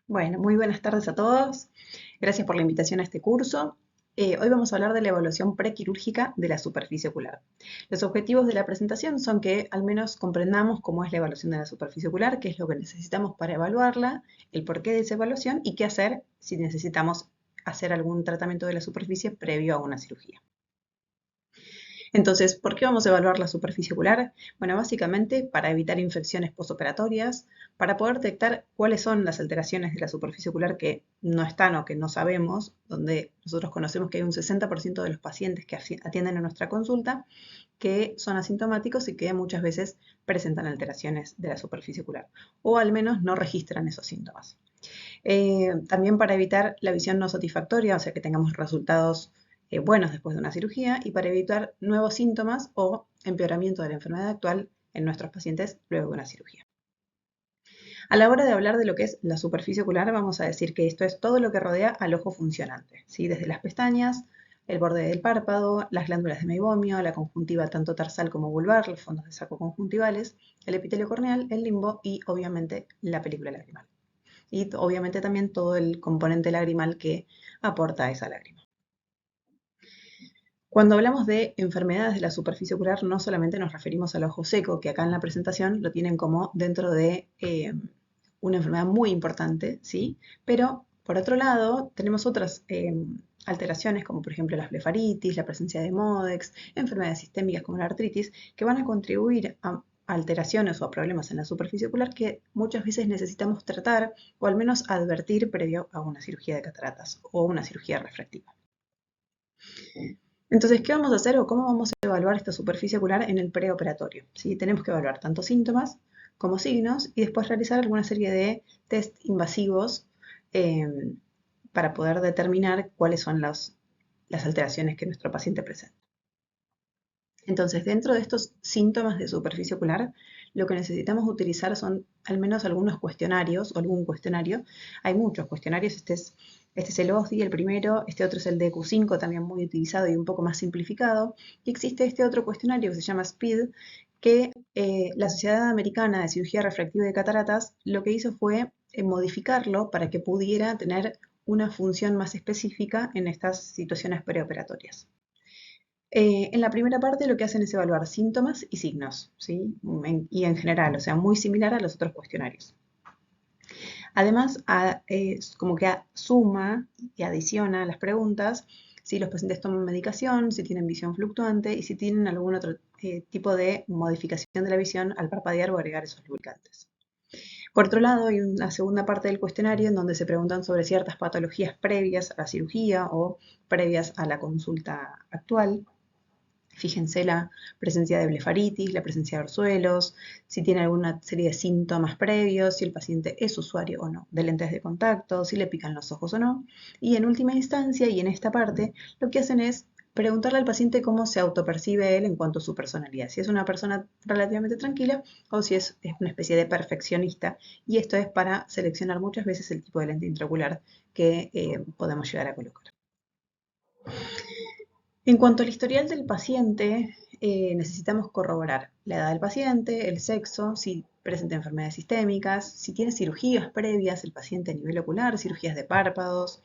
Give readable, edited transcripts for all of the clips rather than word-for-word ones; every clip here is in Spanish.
Bueno, muy buenas tardes a todos. Gracias por la invitación a este curso. Hoy vamos a hablar de la evaluación prequirúrgica de la superficie ocular. Los objetivos de la presentación son que al menos comprendamos cómo es la evaluación de la superficie ocular, qué es lo que necesitamos para evaluarla, el porqué de esa evaluación y qué hacer si necesitamos hacer algún tratamiento de la superficie previo a una cirugía. Entonces, ¿por qué vamos a evaluar la superficie ocular? Bueno, básicamente para evitar infecciones postoperatorias, para poder detectar cuáles son las alteraciones de la superficie ocular que no están o que no sabemos, donde nosotros conocemos que hay un 60% de los pacientes que atienden a nuestra consulta que son asintomáticos y que muchas veces presentan alteraciones de la superficie ocular, o al menos no registran esos síntomas. También para evitar la visión no satisfactoria, o sea que tengamos resultados buenos después de una cirugía, y para evitar nuevos síntomas o empeoramiento de la enfermedad actual en nuestros pacientes luego de una cirugía. A la hora de hablar de lo que es la superficie ocular, vamos a decir que esto es todo lo que rodea al ojo funcionante, ¿sí? Desde las pestañas, el borde del párpado, las glándulas de meibomio, la conjuntiva tanto tarsal como vulvar, los fondos de saco conjuntivales, el epitelio corneal, el limbo y obviamente la película lagrimal. Y obviamente también todo el componente lagrimal que aporta esa lágrima. Cuando hablamos de enfermedades de la superficie ocular, no solamente nos referimos al ojo seco, que acá en la presentación lo tienen como dentro de una enfermedad muy importante, ¿sí? Pero por otro lado, tenemos otras alteraciones, como por ejemplo la blefaritis, la presencia de MODEX, enfermedades sistémicas como la artritis, que van a contribuir a alteraciones o a problemas en la superficie ocular que muchas veces necesitamos tratar o al menos advertir previo a una cirugía de cataratas o una cirugía refractiva. Entonces, ¿qué vamos a hacer o cómo vamos a evaluar esta superficie ocular en el preoperatorio? ¿Sí? Tenemos que evaluar tanto síntomas como signos y después realizar alguna serie de test invasivos eh, para poder determinar cuáles son las alteraciones que nuestro paciente presenta. Entonces, dentro de estos síntomas de superficie ocular, lo que necesitamos utilizar son al menos algunos cuestionarios o algún cuestionario. Hay muchos cuestionarios, este es el OSDI, el primero, este otro es el DQ5, también muy utilizado y un poco más simplificado. Y existe este otro cuestionario que se llama SPEED, que la Sociedad Americana de Cirugía Refractiva de Cataratas lo que hizo fue modificarlo para que pudiera tener una función más específica en estas situaciones preoperatorias. En la primera parte lo que hacen es evaluar síntomas y signos, ¿sí? Y en general, o sea, muy similar a los otros cuestionarios. Además, como que suma y adiciona a las preguntas si los pacientes toman medicación, si tienen visión fluctuante y si tienen algún otro tipo de modificación de la visión al parpadear o agregar esos lubricantes. Por otro lado, hay una segunda parte del cuestionario en donde se preguntan sobre ciertas patologías previas a la cirugía o previas a la consulta actual. Fíjense la presencia de blefaritis, la presencia de orzuelos, si tiene alguna serie de síntomas previos, si el paciente es usuario o no de lentes de contacto, si le pican los ojos o no. Y en última instancia, y en esta parte, lo que hacen es preguntarle al paciente cómo se autopercibe él en cuanto a su personalidad, si es una persona relativamente tranquila o si es una especie de perfeccionista. Y esto es para seleccionar muchas veces el tipo de lente intraocular que podemos llegar a colocar. En cuanto al historial del paciente, necesitamos corroborar la edad del paciente, el sexo, si presenta enfermedades sistémicas, si tiene cirugías previas el paciente a nivel ocular, cirugías de párpados,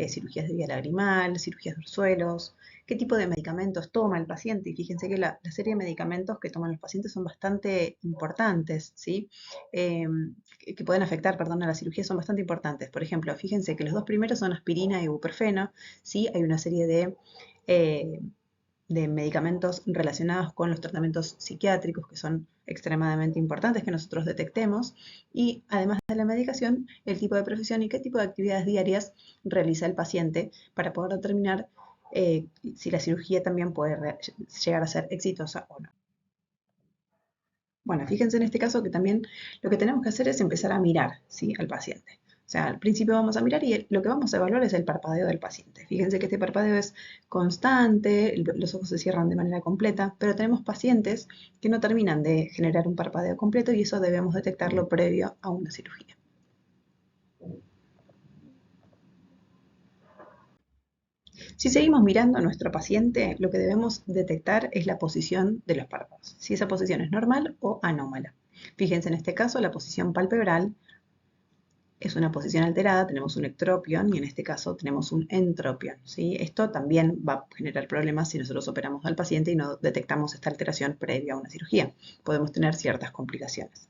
cirugías de vía lagrimal, cirugías de orzuelos, qué tipo de medicamentos toma el paciente. Y fíjense que la serie de medicamentos que toman los pacientes son bastante importantes, ¿sí? Que pueden afectar, perdón, a la cirugía son bastante importantes. Por ejemplo, fíjense que los dos primeros son aspirina y ibuprofeno, ¿sí? Hay una serie eh, de medicamentos relacionados con los tratamientos psiquiátricos que son extremadamente importantes que nosotros detectemos y además de la medicación, el tipo de profesión y qué tipo de actividades diarias realiza el paciente para poder determinar si la cirugía también puede llegar a ser exitosa o no. Bueno, fíjense en este caso que también lo que tenemos que hacer es empezar a mirar, ¿sí?, al paciente. O sea, al principio vamos a mirar y lo que vamos a evaluar es el parpadeo del paciente. Fíjense que este parpadeo es constante, los ojos se cierran de manera completa, pero tenemos pacientes que no terminan de generar un parpadeo completo y eso debemos detectarlo previo a una cirugía. Si seguimos mirando a nuestro paciente, lo que debemos detectar es la posición de los párpados, si esa posición es normal o anómala. Fíjense en este caso la posición palpebral es una posición alterada, tenemos un ectropion y en este caso tenemos un entropion, ¿sí? Esto también va a generar problemas si nosotros operamos al paciente y no detectamos esta alteración previa a una cirugía. Podemos tener ciertas complicaciones.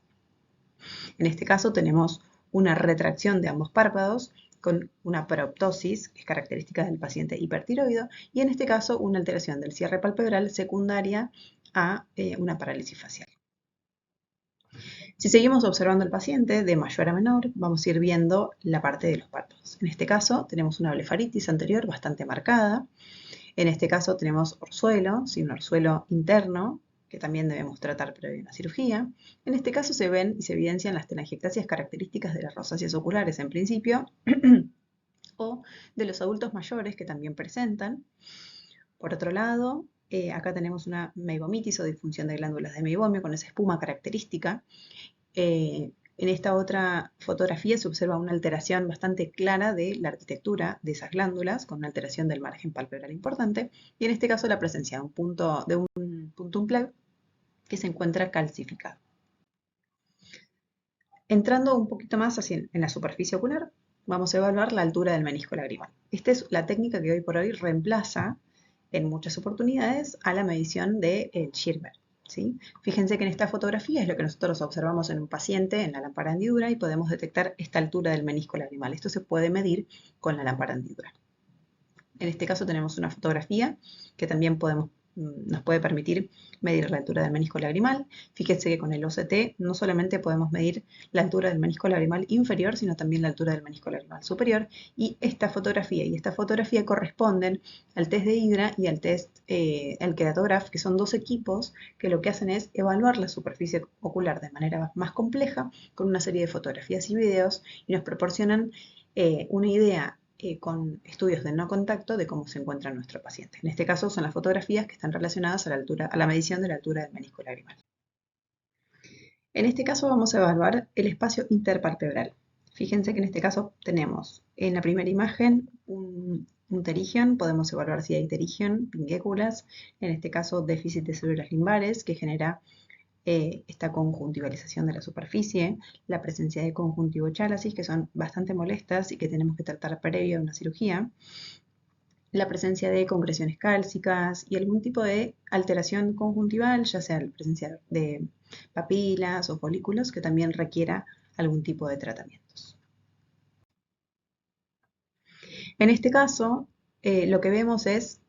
En este caso tenemos una retracción de ambos párpados con una proptosis, que es característica del paciente hipertiroideo, y en este caso una alteración del cierre palpebral secundaria a una parálisis facial. Si seguimos observando al paciente de mayor a menor, vamos a ir viendo la parte de los párpados. En este caso tenemos una blefaritis anterior bastante marcada. En este caso tenemos orzuelo, ¿sí? Un orzuelo interno que también debemos tratar previo a una cirugía. En este caso se ven y se evidencian las telangiectasias características de las rosáceas oculares en principio o de los adultos mayores que también presentan. Por otro lado, acá tenemos una meibomitis o disfunción de glándulas de meibomio con esa espuma característica. En esta otra fotografía se observa una alteración bastante clara de la arquitectura de esas glándulas, con una alteración del margen palpebral importante, y en este caso la presencia de un puntum plug que se encuentra calcificado. Entrando un poquito más en la superficie ocular, vamos a evaluar la altura del menisco lagrimal. Esta es la técnica que hoy por hoy reemplaza en muchas oportunidades a la medición de Schirmer. ¿Sí? Fíjense que en esta fotografía es lo que nosotros observamos en un paciente en la lámpara hendidura y podemos detectar esta altura del menisco lagrimal. Esto se puede medir con la lámpara hendidura. En este caso tenemos una fotografía que también nos puede permitir medir la altura del menisco lagrimal. Fíjense que con el OCT no solamente podemos medir la altura del menisco lagrimal inferior, sino también la altura del menisco lagrimal superior. Y esta fotografía corresponden al test de Hydra y al test, al Keratograph, que son dos equipos que lo que hacen es evaluar la superficie ocular de manera más compleja con una serie de fotografías y videos y nos proporcionan una idea con estudios de no contacto de cómo se encuentra nuestro paciente. En este caso son las fotografías que están relacionadas a la medición de la altura del menisco lagrimal. En este caso vamos a evaluar el espacio interpalpebral. Fíjense que en este caso tenemos en la primera imagen un pterigion, podemos evaluar si hay pterigion, pinguéculas, en este caso déficit de células limbares que genera esta conjuntivalización de la superficie, la presencia de conjuntivochalasis, que son bastante molestas y que tenemos que tratar previo a una cirugía, la presencia de concreciones cálcicas y algún tipo de alteración conjuntival, ya sea la presencia de papilas o folículos, que también requiera algún tipo de tratamientos. En este caso, lo que vemos es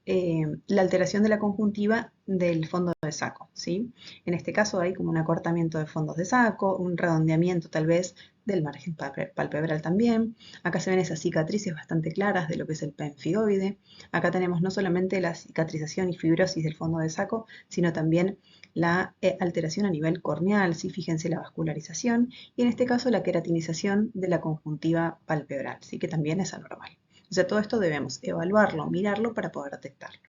la alteración de la conjuntiva del fondo de saco, ¿sí? En este caso hay como un acortamiento de fondos de saco, un redondeamiento tal vez del margen palpebral también. Acá se ven esas cicatrices bastante claras de lo que es el pemfigoide. Acá tenemos no solamente la cicatrización y fibrosis del fondo de saco, sino también la alteración a nivel corneal, ¿sí? Fíjense la vascularización, y en este caso la queratinización de la conjuntiva palpebral, ¿sí? Que también es anormal. O sea, todo esto debemos evaluarlo, mirarlo para poder detectarlo.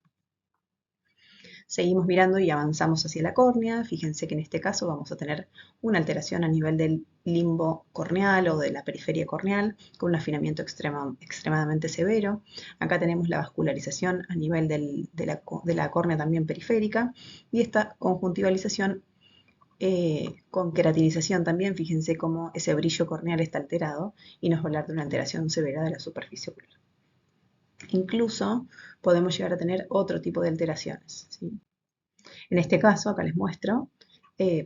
Seguimos mirando y avanzamos hacia la córnea. Fíjense que en este caso vamos a tener una alteración a nivel del limbo corneal o de la periferia corneal con un afinamiento extremadamente severo. Acá tenemos la vascularización a nivel de la córnea también periférica y esta conjuntivalización con queratinización también. Fíjense cómo ese brillo corneal está alterado y nos va a hablar de una alteración severa de la superficie ocular. Incluso podemos llegar a tener otro tipo de alteraciones, ¿sí? En este caso, acá les muestro,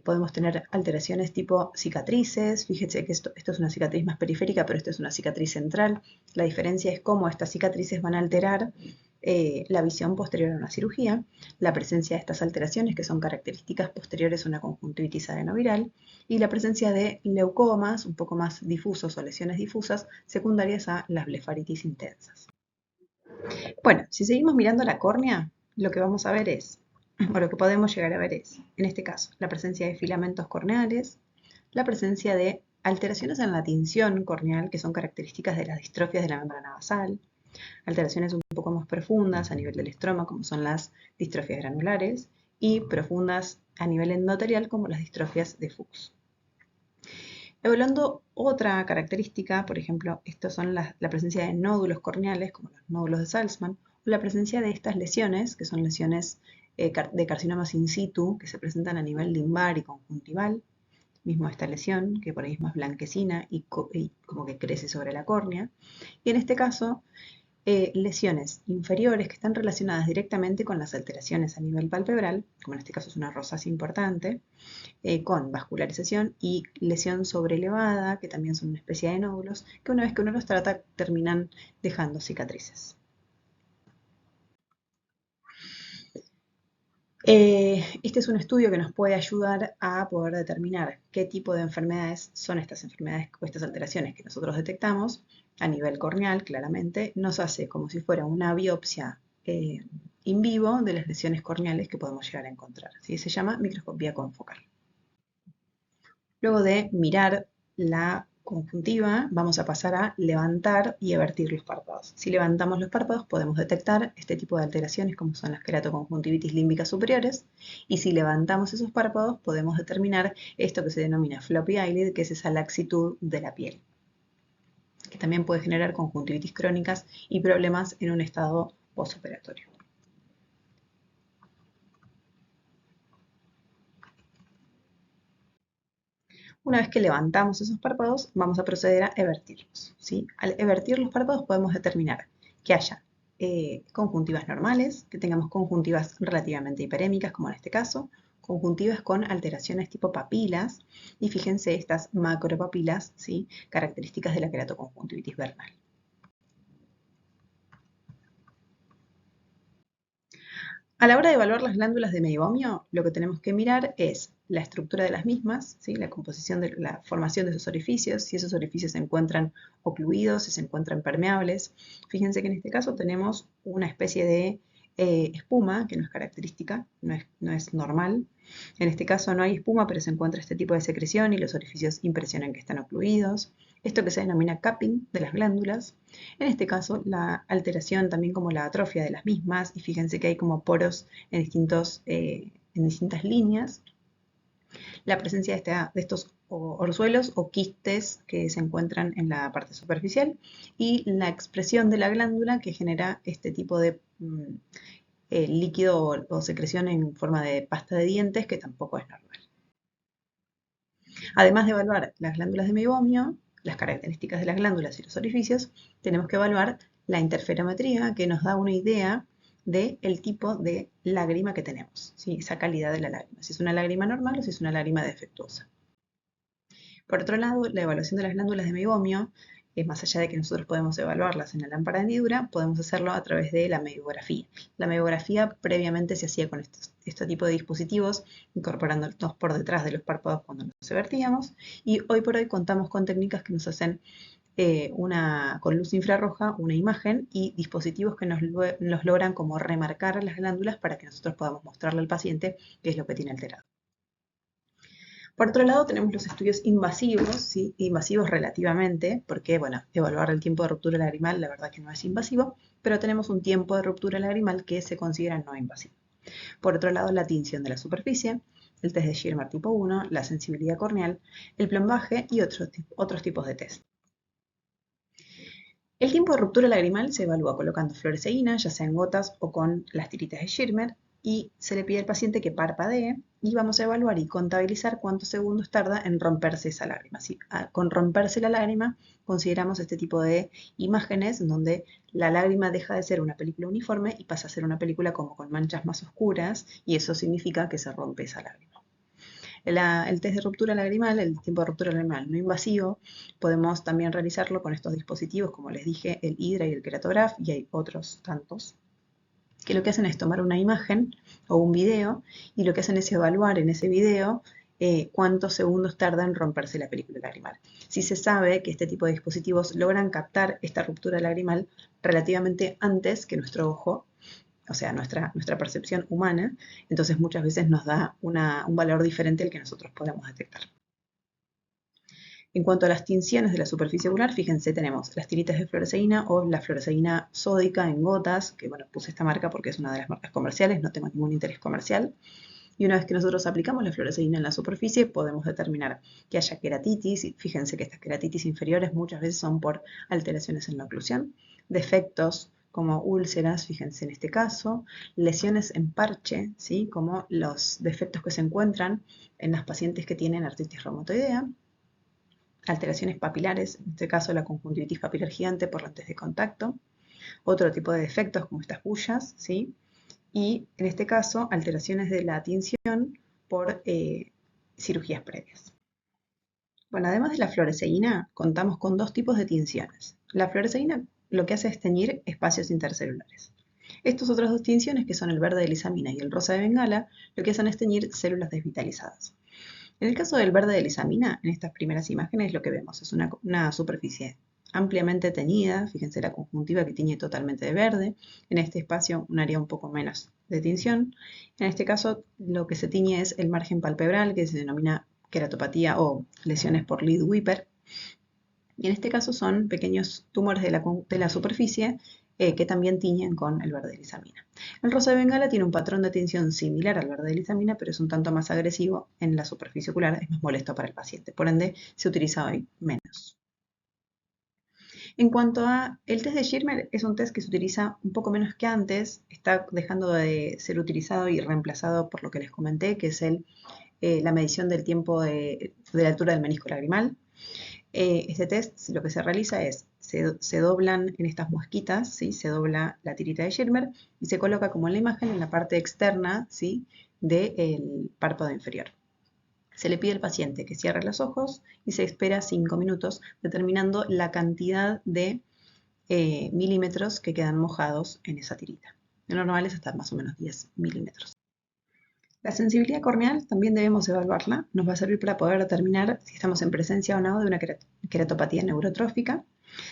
podemos tener alteraciones tipo cicatrices. Fíjense que esto es una cicatriz más periférica, pero esto es una cicatriz central. La diferencia es cómo estas cicatrices van a alterar la visión posterior a una cirugía, la presencia de estas alteraciones que son características posteriores a una conjuntivitis adenoviral y la presencia de leucomas un poco más difusos o lesiones difusas secundarias a las blefaritis intensas. Bueno, si seguimos mirando la córnea, lo que vamos a ver es, o lo que podemos llegar a ver es, en este caso, la presencia de filamentos corneales, la presencia de alteraciones en la tinción corneal, que son características de las distrofias de la membrana basal, alteraciones un poco más profundas a nivel del estroma, como son las distrofias granulares, y profundas a nivel endotelial, como las distrofias de Fuchs. Evaluando otra característica, por ejemplo, estos son la presencia de nódulos corneales, como los nódulos de Salzmann, o la presencia de estas lesiones, que son lesiones de carcinomas in situ, que se presentan a nivel limbar y conjuntival. mismo esta lesión, que por ahí es más blanquecina y como que crece sobre la córnea. Y en este caso, lesiones inferiores que están relacionadas directamente con las alteraciones a nivel palpebral, como en este caso es una rosácea importante, con vascularización y lesión sobrelevada, que también son una especie de nódulos, que una vez que uno los trata terminan dejando cicatrices. Este es un estudio que nos puede ayudar a poder determinar qué tipo de enfermedades son estas enfermedades o estas alteraciones que nosotros detectamos a nivel corneal, claramente. Nos hace como si fuera una biopsia in vivo de las lesiones corneales que podemos llegar a encontrar. ¿Sí? Se llama microscopía confocal. Luego de mirar la conjuntiva, vamos a pasar a levantar y evertir los párpados. Si levantamos los párpados, podemos detectar este tipo de alteraciones como son las queratoconjuntivitis límbicas superiores, y si levantamos esos párpados, podemos determinar esto que se denomina floppy eyelid, que es esa laxitud de la piel, que también puede generar conjuntivitis crónicas y problemas en un estado postoperatorio. Una vez que levantamos esos párpados, vamos a proceder a evertirlos, ¿sí? Al evertir los párpados podemos determinar que haya conjuntivas normales, que tengamos conjuntivas relativamente hiperémicas, como en este caso, conjuntivas con alteraciones tipo papilas, y fíjense estas macropapilas, ¿sí? Características de la queratoconjuntivitis vernal. A la hora de evaluar las glándulas de meibomio, lo que tenemos que mirar es la estructura de las mismas, ¿sí? La composición de la formación de esos orificios, si esos orificios se encuentran ocluidos, si se encuentran permeables. Fíjense que en este caso tenemos una especie de espuma, que no es característica, no es normal. En este caso no hay espuma, pero se encuentra este tipo de secreción y los orificios impresionan que están ocluidos. Esto que se denomina capping de las glándulas. En este caso, la alteración también como la atrofia de las mismas, y fíjense que hay como poros en distintas líneas. La presencia de estos orzuelos o quistes que se encuentran en la parte superficial y la expresión de la glándula que genera este tipo de líquido o secreción en forma de pasta de dientes que tampoco es normal. Además de evaluar las glándulas de meibomio, las características de las glándulas y los orificios, tenemos que evaluar la interferometría que nos da una idea del tipo de lágrima que tenemos, ¿sí? Esa calidad de la lágrima, si es una lágrima normal o si es una lágrima defectuosa. Por otro lado, la evaluación de las glándulas de meibomio, más allá de que nosotros podemos evaluarlas en la lámpara de hendidura, podemos hacerlo a través de la meibografía. La meibografía previamente se hacía con este tipo de dispositivos, incorporándolos por detrás de los párpados cuando nos vertíamos, y hoy por hoy contamos con técnicas que nos hacen con luz infrarroja una imagen y dispositivos que nos logran como remarcar las glándulas para que nosotros podamos mostrarle al paciente qué es lo que tiene alterado. Por otro lado, tenemos los estudios invasivos, ¿sí? Invasivos relativamente, porque, bueno, evaluar el tiempo de ruptura lagrimal, la verdad que no es invasivo, pero tenemos un tiempo de ruptura lagrimal que se considera no invasivo. Por otro lado, la tinción de la superficie, el test de Schirmer tipo 1, la sensibilidad corneal, el plombaje y otros tipos de test. El tiempo de ruptura lagrimal se evalúa colocando fluoresceína, ya sea en gotas o con las tiritas de Schirmer, y se le pide al paciente que parpadee y vamos a evaluar y contabilizar cuántos segundos tarda en romperse esa lágrima. ¿Sí? Con romperse la lágrima consideramos este tipo de imágenes donde la lágrima deja de ser una película uniforme y pasa a ser una película como con manchas más oscuras, y eso significa que se rompe esa lágrima. El test de ruptura lagrimal, el tiempo de ruptura lagrimal no invasivo, podemos también realizarlo con estos dispositivos, como les dije, el Hydra y el Keratograph, y hay otros tantos, que lo que hacen es tomar una imagen o un video, y lo que hacen es evaluar en ese video cuántos segundos tarda en romperse la película lagrimal. Si se sabe que este tipo de dispositivos logran captar esta ruptura lagrimal relativamente antes que nuestro ojo, o sea, nuestra percepción humana, entonces muchas veces nos da un valor diferente al que nosotros podemos detectar. En cuanto a las tinciones de la superficie ocular, fíjense, tenemos las tiritas de fluoresceína o la fluoresceína sódica en gotas, que bueno, puse esta marca porque es una de las marcas comerciales, no tengo ningún interés comercial. Y una vez que nosotros aplicamos la fluoresceína en la superficie, podemos determinar que haya queratitis, y fíjense que estas queratitis inferiores muchas veces son por alteraciones en la oclusión, defectos como úlceras, fíjense en este caso, lesiones en parche, ¿sí? Como los defectos que se encuentran en las pacientes que tienen artritis reumatoidea, alteraciones papilares, en este caso la conjuntivitis papilar gigante por lentes de contacto, otro tipo de defectos como estas bullas, ¿sí? Y en este caso alteraciones de la tinción por cirugías previas. Bueno, además de la fluoresceína, contamos con dos tipos de tinciones. La fluoresceína lo que hace es teñir espacios intercelulares. Estos otros dos tinciones, que son el verde de lisamina y el rosa de bengala, lo que hacen es teñir células desvitalizadas. En el caso del verde de lisamina, en estas primeras imágenes lo que vemos es una superficie ampliamente teñida, fíjense la conjuntiva que tiñe totalmente de verde, en este espacio un área un poco menos de tinción. En este caso lo que se tiñe es el margen palpebral, que se denomina queratopatía o lesiones por Lead-Wipper. Y en este caso son pequeños tumores de la superficie que también tiñen con el verde de lisamina. El rosa de bengala tiene un patrón de tinción similar al verde de lisamina, pero es un tanto más agresivo en la superficie ocular, es más molesto para el paciente, por ende se utiliza hoy menos. En cuanto a el test de Schirmer, es un test que se utiliza un poco menos que antes, está dejando de ser utilizado y reemplazado por lo que les comenté, que es la medición del tiempo de la altura del menisco lagrimal. Este test lo que se realiza es, se doblan en estas muesquitas, ¿sí? Se dobla la tirita de Schirmer y se coloca como en la imagen en la parte externa, ¿sí? Del párpado inferior. Se le pide al paciente que cierre los ojos y se espera 5 minutos determinando la cantidad de milímetros que quedan mojados en esa tirita. Lo normal es hasta más o menos 10 milímetros. La sensibilidad corneal también debemos evaluarla. Nos va a servir para poder determinar si estamos en presencia o no de una queratopatía neurotrófica.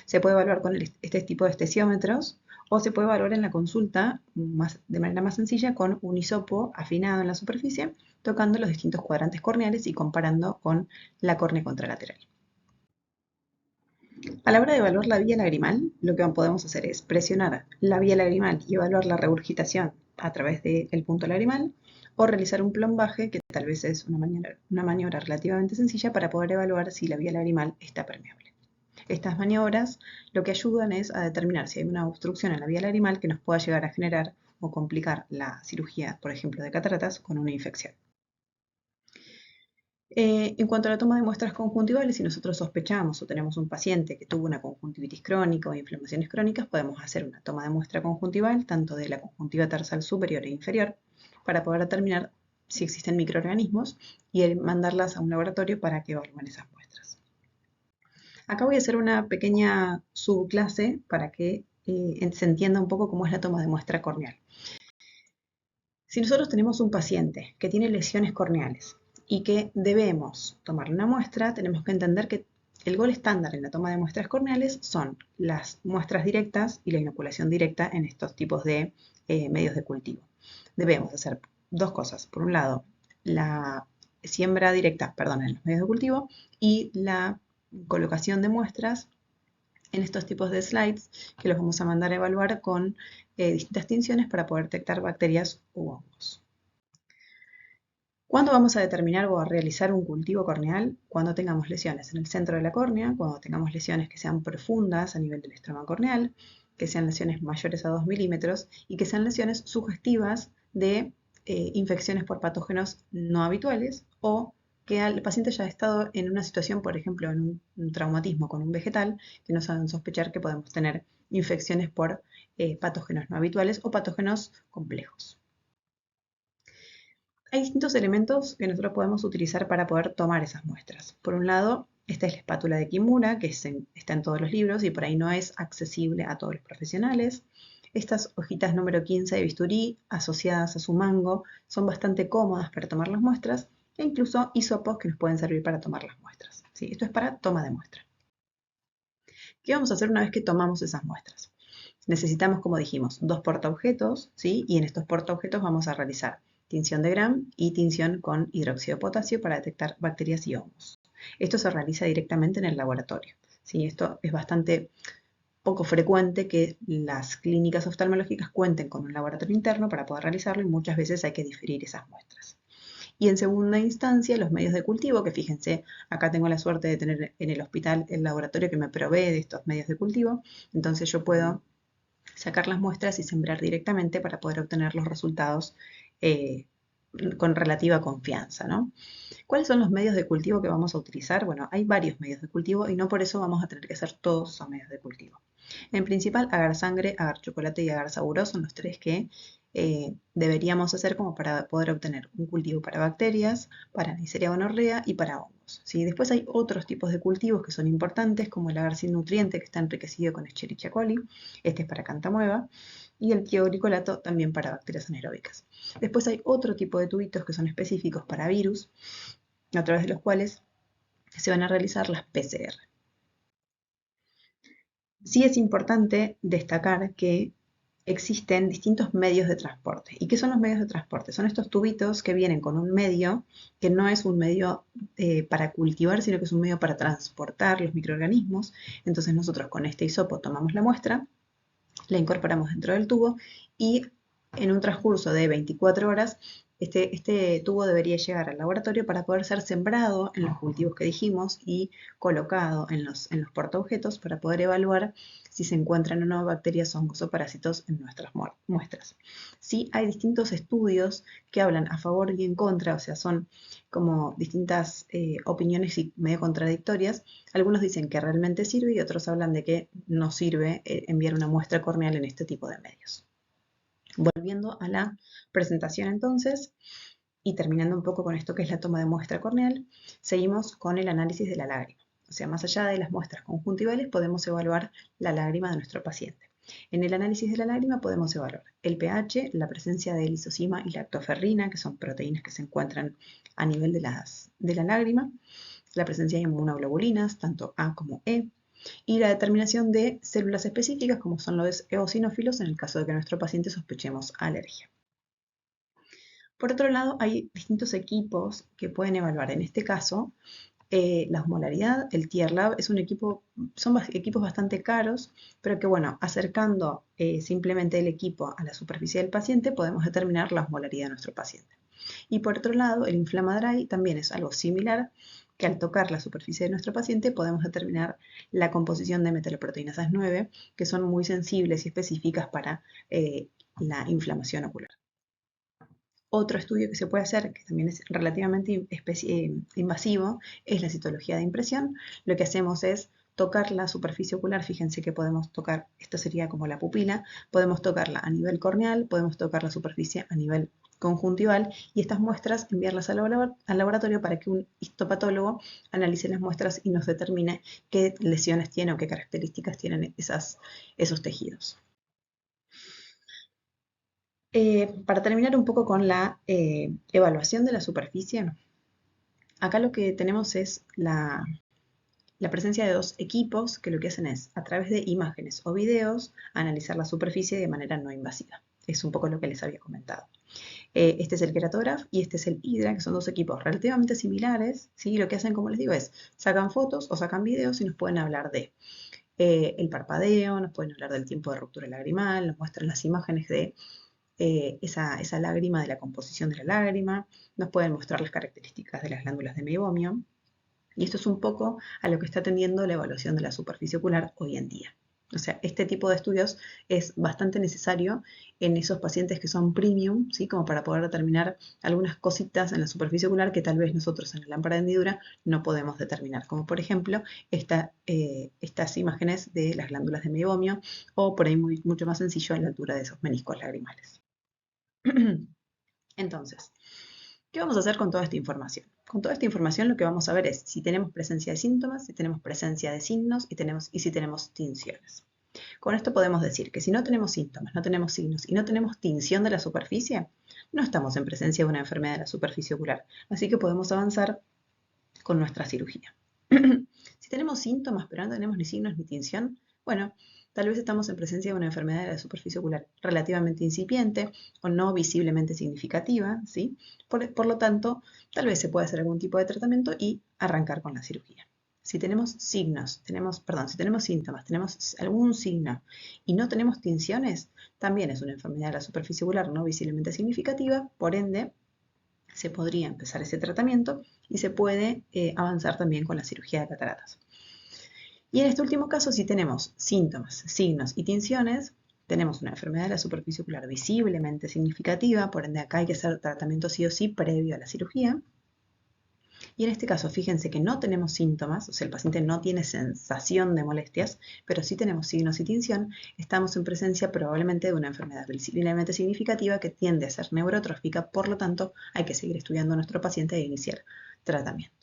Se puede evaluar con este tipo de estesiómetros o se puede evaluar en la consulta de manera más sencilla con un hisopo afinado en la superficie, tocando los distintos cuadrantes corneales y comparando con la córnea contralateral. A la hora de evaluar la vía lagrimal, lo que podemos hacer es presionar la vía lagrimal y evaluar la regurgitación a través del punto lagrimal, o realizar un plombaje, que tal vez es una maniobra relativamente sencilla para poder evaluar si la vía lagrimal está permeable. Estas maniobras lo que ayudan es a determinar si hay una obstrucción en la vía lagrimal que nos pueda llegar a generar o complicar la cirugía, por ejemplo, de cataratas con una infección. En cuanto a la toma de muestras conjuntivales, si nosotros sospechamos o tenemos un paciente que tuvo una conjuntivitis crónica o inflamaciones crónicas, podemos hacer una toma de muestra conjuntival, tanto de la conjuntiva tarsal superior e inferior, para poder determinar si existen microorganismos y mandarlas a un laboratorio para que evalúen esas muestras. Acá voy a hacer una pequeña subclase para que se entienda un poco cómo es la toma de muestra corneal. Si nosotros tenemos un paciente que tiene lesiones corneales y que debemos tomarle una muestra, tenemos que entender que el gol estándar en la toma de muestras corneales son las muestras directas y la inoculación directa en estos tipos de medios de cultivo. Debemos hacer dos cosas. Por un lado, la siembra directa, en los medios de cultivo y la colocación de muestras en estos tipos de slides que los vamos a mandar a evaluar con distintas tinciones para poder detectar bacterias u hongos. ¿Cuándo vamos a determinar o a realizar un cultivo corneal? Cuando tengamos lesiones en el centro de la córnea, cuando tengamos lesiones que sean profundas a nivel del estroma corneal, que sean lesiones mayores a 2 milímetros y que sean lesiones sugestivas de infecciones por patógenos no habituales o que el paciente haya estado en una situación, por ejemplo, en un traumatismo con un vegetal, que nos hagan sospechar que podemos tener infecciones por patógenos no habituales o patógenos complejos. Hay distintos elementos que nosotros podemos utilizar para poder tomar esas muestras. Por un lado, esta es la espátula de Kimura, que está en todos los libros y por ahí no es accesible a todos los profesionales. Estas hojitas número 15 de bisturí asociadas a su mango son bastante cómodas para tomar las muestras e incluso hisopos que nos pueden servir para tomar las muestras. ¿Sí? Esto es para toma de muestra. ¿Qué vamos a hacer una vez que tomamos esas muestras? Necesitamos, como dijimos, dos portaobjetos, ¿sí? Y en estos portaobjetos vamos a realizar tinción de Gram y tinción con hidróxido de potasio para detectar bacterias y hongos. Esto se realiza directamente en el laboratorio. ¿Sí? Esto es bastante poco frecuente que las clínicas oftalmológicas cuenten con un laboratorio interno para poder realizarlo y muchas veces hay que diferir esas muestras. Y en segunda instancia, los medios de cultivo, que fíjense, acá tengo la suerte de tener en el hospital el laboratorio que me provee de estos medios de cultivo, entonces yo puedo sacar las muestras y sembrar directamente para poder obtener los resultados eh, con relativa confianza, ¿no? ¿Cuáles son los medios de cultivo que vamos a utilizar? Bueno, hay varios medios de cultivo y no por eso vamos a tener que hacer todos esos medios de cultivo. En principal, agar sangre, agar chocolate y agar saburo son los tres que deberíamos hacer como para poder obtener un cultivo para bacterias, para Neisseria gonorrea y para hongos, ¿sí? Después hay otros tipos de cultivos que son importantes, como el agar sin nutriente, que está enriquecido con Escherichia coli, este es para cantamueva, y el tioglicolato también para bacterias anaeróbicas. Después hay otro tipo de tubitos que son específicos para virus, a través de los cuales se van a realizar las PCR. Sí es importante destacar que existen distintos medios de transporte. ¿Y qué son los medios de transporte? Son estos tubitos que vienen con un medio que no es un medio para cultivar, sino que es un medio para transportar los microorganismos. Entonces nosotros con este hisopo tomamos la muestra, la incorporamos dentro del tubo y en un transcurso de 24 horas este tubo debería llegar al laboratorio para poder ser sembrado en los cultivos que dijimos y colocado en los portaobjetos para poder evaluar si se encuentran o no bacterias, hongos o parásitos en nuestras muestras. Sí, hay distintos estudios que hablan a favor y en contra, o sea, son como distintas opiniones y medio contradictorias. Algunos dicen que realmente sirve y otros hablan de que no sirve enviar una muestra corneal en este tipo de medios. Volviendo a la presentación entonces, y terminando un poco con esto que es la toma de muestra corneal, seguimos con el análisis de la lágrima. O sea, más allá de las muestras conjuntivales, podemos evaluar la lágrima de nuestro paciente. En el análisis de la lágrima podemos evaluar el pH, la presencia de lisozima y lactoferrina, que son proteínas que se encuentran a nivel de la lágrima, la presencia de inmunoglobulinas, tanto A como E, y la determinación de células específicas como son los eosinófilos en el caso de que nuestro paciente sospechemos alergia. Por otro lado, hay distintos equipos que pueden evaluar. En este caso, la osmolaridad, el TierLab es un equipo, son equipos bastante caros, pero que bueno, acercando simplemente el equipo a la superficie del paciente podemos determinar la osmolaridad de nuestro paciente. Y por otro lado, el Inflamadry también es algo similar, que al tocar la superficie de nuestro paciente podemos determinar la composición de metaloproteínas 9, que son muy sensibles y específicas para la inflamación ocular. Otro estudio que se puede hacer, que también es relativamente invasivo, es la citología de impresión. Lo que hacemos es tocar la superficie ocular. Fíjense que podemos tocar, esto sería como la pupila, podemos tocarla a nivel corneal, podemos tocar la superficie a nivel conjuntival y estas muestras enviarlas al laboratorio para que un histopatólogo analice las muestras y nos determine qué lesiones tiene o qué características tienen esos tejidos. Para terminar un poco con la evaluación de la superficie, acá lo que tenemos es la presencia de dos equipos que lo que hacen es, a través de imágenes o videos, analizar la superficie de manera no invasiva. Es un poco lo que les había comentado. Este es el Keratograph y este es el Hydra, que son dos equipos relativamente similares, ¿sí? Lo que hacen, como les digo, es sacan fotos o sacan videos y nos pueden hablar de el parpadeo, nos pueden hablar del tiempo de ruptura lagrimal, nos muestran las imágenes de esa lágrima, de la composición de la lágrima, nos pueden mostrar las características de las glándulas de meiomio, y esto es un poco a lo que está tendiendo la evaluación de la superficie ocular hoy en día. O sea, este tipo de estudios es bastante necesario en esos pacientes que son premium, ¿sí? Como para poder determinar algunas cositas en la superficie ocular que tal vez nosotros en la lámpara de hendidura no podemos determinar, como por ejemplo estas imágenes de las glándulas de meiomio o por ahí mucho más sencillo a la altura de esos meniscos lagrimales. Entonces, ¿qué vamos a hacer con toda esta información? Con toda esta información lo que vamos a ver es si tenemos presencia de síntomas, si tenemos presencia de signos y si tenemos tinciones. Con esto podemos decir que si no tenemos síntomas, no tenemos signos y no tenemos tinción de la superficie, no estamos en presencia de una enfermedad de la superficie ocular. Así que podemos avanzar con nuestra cirugía. Si tenemos síntomas pero no tenemos ni signos ni tinción, bueno, tal vez estamos en presencia de una enfermedad de la superficie ocular relativamente incipiente o no visiblemente significativa, ¿sí? Por lo tanto, tal vez se puede hacer algún tipo de tratamiento y arrancar con la cirugía. Si tenemos si tenemos síntomas, tenemos algún signo y no tenemos tinciones, también es una enfermedad de la superficie ocular no visiblemente significativa, por ende, se podría empezar ese tratamiento y se puede avanzar también con la cirugía de cataratas. Y en este último caso, si tenemos síntomas, signos y tinciones, tenemos una enfermedad de la superficie ocular visiblemente significativa, por ende acá hay que hacer tratamiento sí o sí previo a la cirugía. Y en este caso, fíjense que no tenemos síntomas, o sea, el paciente no tiene sensación de molestias, pero sí tenemos signos y tinción. Estamos en presencia probablemente de una enfermedad visiblemente significativa que tiende a ser neurotrófica, por lo tanto, hay que seguir estudiando a nuestro paciente e iniciar tratamiento.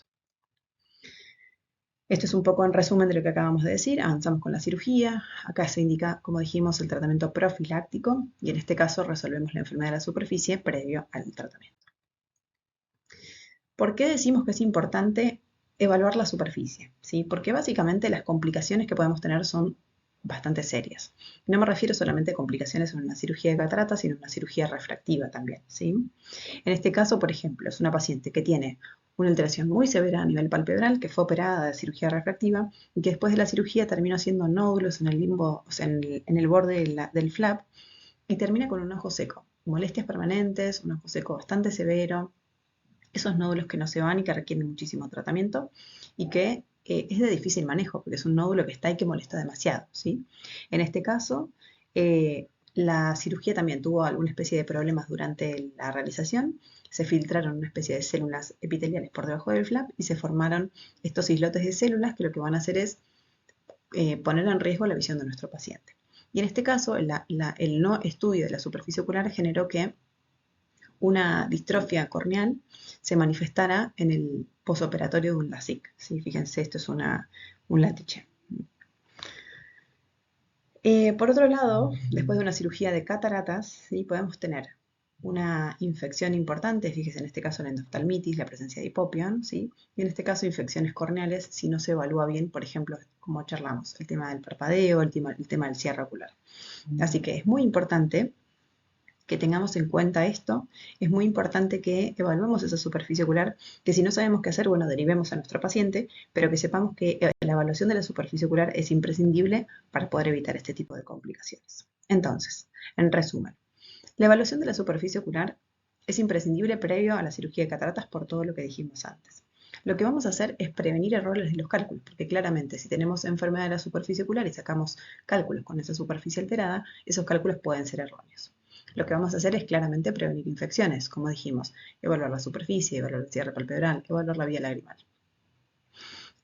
Esto es un poco en resumen de lo que acabamos de decir. Avanzamos con la cirugía. Acá se indica, como dijimos, el tratamiento profiláctico y en este caso resolvemos la enfermedad de la superficie previo al tratamiento. ¿Por qué decimos que es importante evaluar la superficie? ¿Sí? Porque básicamente las complicaciones que podemos tener son bastante serias. No me refiero solamente a complicaciones en una cirugía de catarata, sino en una cirugía refractiva también. ¿Sí? En este caso, por ejemplo, es una paciente que tiene una alteración muy severa a nivel palpebral, que fue operada de cirugía refractiva y que después de la cirugía terminó haciendo nódulos en el limbo, o sea, en el borde del flap y termina con un ojo seco, molestias permanentes, un ojo seco bastante severo, esos nódulos que no se van y que requieren muchísimo tratamiento y que es de difícil manejo porque es un nódulo que está y que molesta demasiado, ¿sí? En este caso, la cirugía también tuvo alguna especie de problemas durante la realización, se filtraron una especie de células epiteliales por debajo del flap y se formaron estos islotes de células que lo que van a hacer es poner en riesgo la visión de nuestro paciente. Y en este caso, el no estudio de la superficie ocular generó que una distrofia corneal se manifestara en el posoperatorio de un LASIK. ¿Sí? Fíjense, esto es un látiche. Por otro lado, después de una cirugía de cataratas, ¿sí? Podemos tener una infección importante, fíjense en este caso la endoftalmitis, la presencia de hipopión, ¿sí? Y en este caso infecciones corneales si no se evalúa bien, por ejemplo, como charlamos, el tema del parpadeo, el tema del cierre ocular. Así que es muy importante que tengamos en cuenta esto, es muy importante que evaluemos esa superficie ocular, que si no sabemos qué hacer, bueno, derivemos a nuestro paciente, pero que sepamos que la evaluación de la superficie ocular es imprescindible para poder evitar este tipo de complicaciones. Entonces, en resumen, la evaluación de la superficie ocular es imprescindible previo a la cirugía de cataratas por todo lo que dijimos antes. Lo que vamos a hacer es prevenir errores de los cálculos, porque claramente si tenemos enfermedad de la superficie ocular y sacamos cálculos con esa superficie alterada, esos cálculos pueden ser erróneos. Lo que vamos a hacer es claramente prevenir infecciones, como dijimos, evaluar la superficie, evaluar el cierre palpebral, evaluar la vía lagrimal.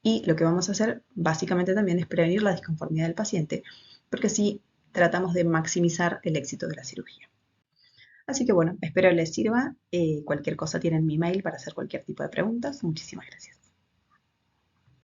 Y lo que vamos a hacer básicamente también es prevenir la disconformidad del paciente, porque así tratamos de maximizar el éxito de la cirugía. Así que bueno, espero les sirva. Cualquier cosa tienen mi mail para hacer cualquier tipo de preguntas. Muchísimas gracias.